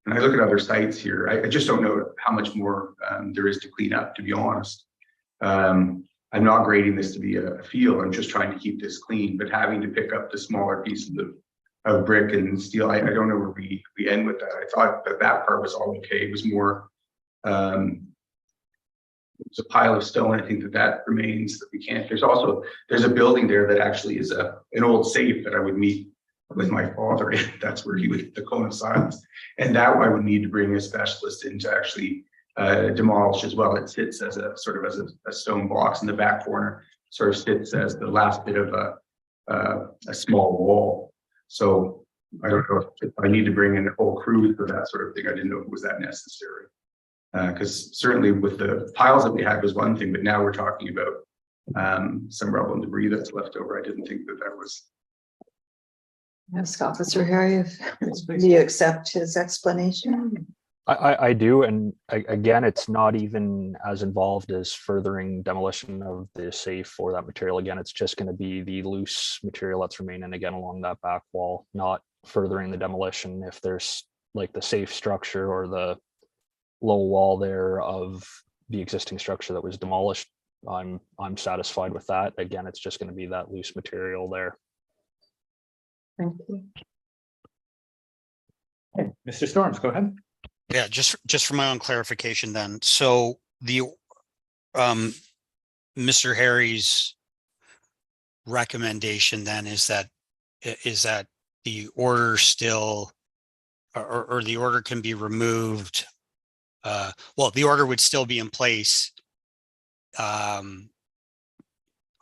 other sites here, I just don't know how much more there is to clean up, to be honest. I'm not grading this to be a field. I'm just trying to keep this clean, but having to pick up the smaller pieces of brick and steel, I don't know where we end with that. I thought that part was all okay. It was more, it's a pile of stone. I think that remains, that we can't. There's a building there that actually is an old safe that I would meet with my father in. That's where he would, the cone of silence. And that I would need to bring a specialist in to actually demolished as well. It sits as a sort of as a stone box in the back corner, sort of sits as the last bit of a small wall. So I don't know if I need to bring in a whole crew for that sort of thing. I didn't know if it was that necessary. Because certainly with the piles that we had was one thing, but now we're talking about some rubble and debris that's left over. I didn't think that that was. Ask Officer Harry, do you accept his explanation? I do, and again, it's not even as involved as furthering demolition of the safe or that material. Again, it's just going to be the loose material that's remaining again along that back wall, not furthering the demolition. If there's like the safe structure or the low wall there of the existing structure that was demolished, I'm satisfied with that. Again, it's just going to be that loose material there. Thank you. Okay, Mr. Storms, go ahead. Yeah, just for my own clarification then. So the Mr. Harry's recommendation then is that the order still or the order can be removed. Well, the order would still be in place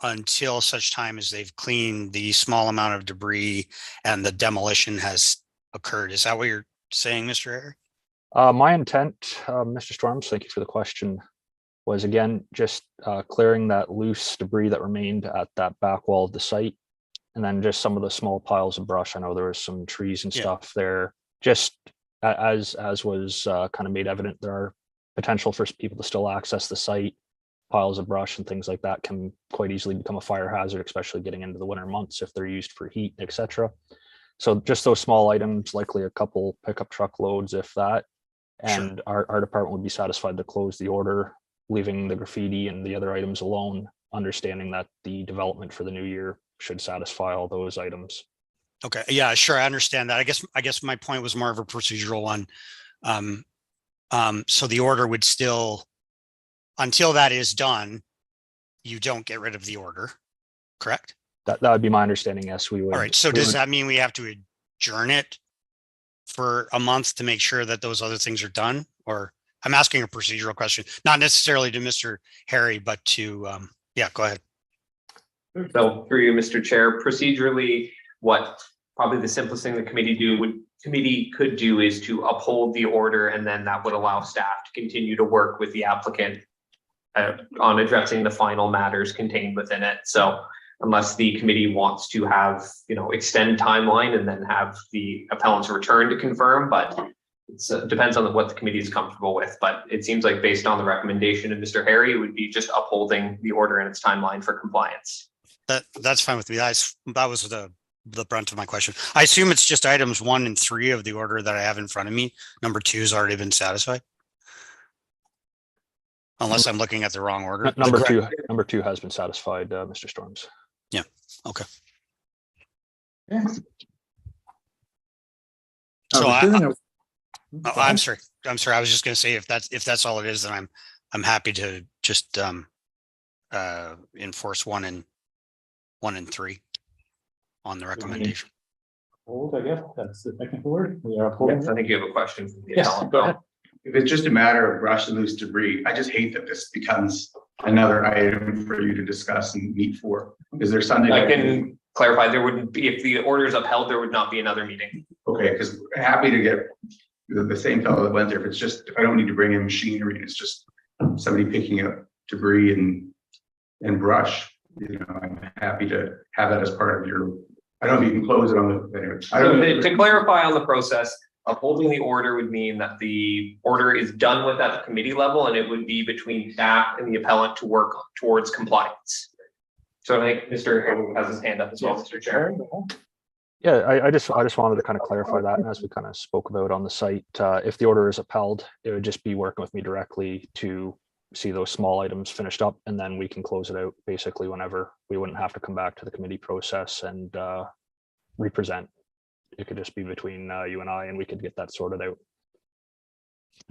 until such time as they've cleaned the small amount of debris and the demolition has occurred. Is that what you're saying, Mr. Harry? My intent, Mr. Storms, thank you for the question, was again just clearing that loose debris that remained at that back wall of the site, and then just some of the small piles of brush. I know there was some trees and stuff there. Just as was kind of made evident, there are potential for people to still access the site. Piles of brush and things like that can quite easily become a fire hazard, especially getting into the winter months if they're used for heat, etc. So just those small items, likely a couple pickup truck loads, if that. And sure, our department would be satisfied to close the order, leaving the graffiti and the other items alone, understanding that the development for the new year should satisfy all those items. Okay, yeah, sure, I understand that. I guess my point was more of a procedural one. So the order would still, until that is done, you don't get rid of the order, correct? That would be my understanding. Yes, we would. All right. So does that mean we have to adjourn it for a month to make sure that those other things are done? Or I'm asking a procedural question, not necessarily to Mr. Harry, but to, yeah, go ahead. So through you, Mr. Chair, procedurally, what probably the simplest thing the committee could do is to uphold the order, and then that would allow staff to continue to work with the applicant on addressing the final matters contained within it. So unless the committee wants to have, extend timeline and then have the appellants return to confirm, but it depends on what the committee is comfortable with. But it seems like based on the recommendation of Mr. Harry, it would be just upholding the order and its timeline for compliance. That's fine with me. That was the brunt of my question. I assume it's just items 1 and 3 of the order that I have in front of me. Number 2 has already been satisfied. Unless I'm looking at the wrong order. Number two has been satisfied, Mr. Storms. Yeah. Okay. Yeah. So I'm sorry. I was just going to say if that's all it is, then I'm happy to just enforce 1 and 3 on the recommendation. Hold, I guess that's the technical word. We are holding. Yes, I think you have a question from the Yes, appellant. go ahead. If it's just a matter of brush and loose debris, I just hate that this becomes another item for you to discuss and meet for. Is there something? I can clarify, there wouldn't be, if the order is upheld, there would not be another meeting. Okay, because happy to get the same fellow that went there. If it's just, if I don't need to bring in machinery, it's just somebody picking up debris and brush, I'm happy to have that as part of your, I don't know if you can close it on the, anyway. To clarify on the process, upholding the order would mean that the order is done with at the committee level, and it would be between staff and the appellant to work towards compliance. So I think Mr. Harry has his hand up as well, Mr. Chair. Yeah, I just wanted to kind of clarify that, and as we kind of spoke about on the site, if the order is upheld, it would just be working with me directly to see those small items finished up, and then we can close it out basically whenever. We wouldn't have to come back to the committee process and represent. It could just be between you and I, and we could get that sorted out.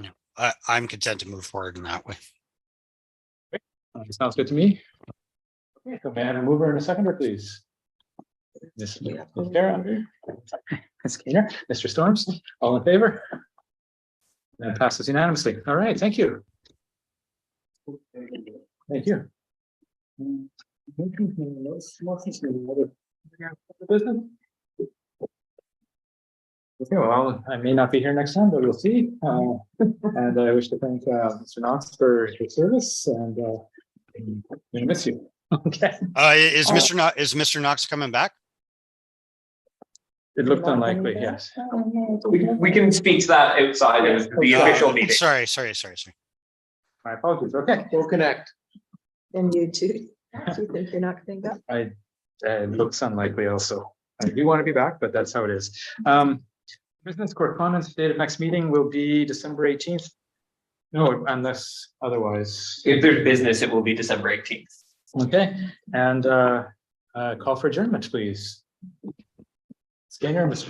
Yeah, I'm content to move forward in that way. Sounds good to me. Okay, so may I have a mover and a seconder, please? Ms. Keener, Mr. Storms, all in favor? That passes unanimously. All right, thank you. Thank you. Business? Okay, well, I may not be here next time, but we'll see. And I wish to thank Mr. Knox for your service and I'm gonna miss you. Okay, Is Mr. Knox coming back? it looked unlikely, yes. We can speak to that outside of the official meeting. Sorry. My apologies, okay. We'll connect. And you too. Do you think you're not coming back? It looks unlikely also. I do want to be back, but that's how it is. Business correspondence, date of next meeting will be December 18th. No, unless otherwise. If there's business, it will be December 18th. Okay, and call for adjournment, please. Skinner, Mr.